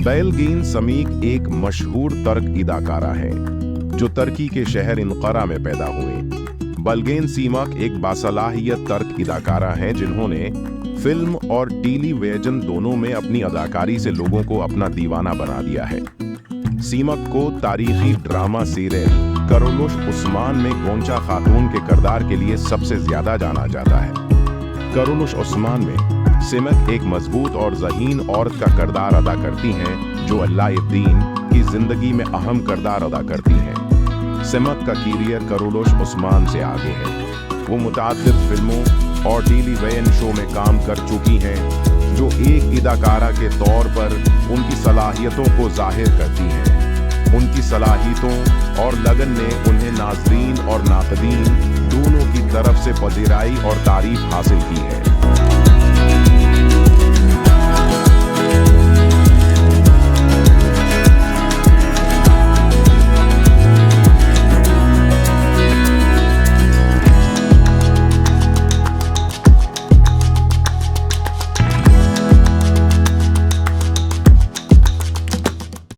बेलगीन समीक एक मशहूर तर्क अदाकारा है जो तुर्की के शहर इनकरा में पैदा हुए। बेलगीन सीमक एक बासलाहियत तर्क अदाकारा हैं जिन्होंने फिल्म और टेलीविजन दोनों में अपनी अदाकारी से लोगों को अपना दीवाना बना दिया है। सीमक को तारीखी ड्रामा सीरियल करुलुश उस्मान में गोंचा खातून के किरदार के लिए सबसे ज्यादा जाना जाता है। करुलुश उस्मान में सीमक एक मजबूत और ज़हीन औरत का किरदार अदा करती हैं जो अलाउद्दीन की जिंदगी में अहम किरदार अदा करती हैं। सीमक का करियर करुलुश उस्मान से आगे है। वो मुताद्दिद फिल्मों और टेलीविजन शो में काम कर चुकी हैं जो एक अदाकारा के तौर पर उनकी सलाहियतों को जाहिर करती हैं। उनकी सलाहियतों और लगन ने उन्हें नाज़रीन और नाक़दीन दोनों की तरफ से पज़ीराई और तारीफ हासिल की है।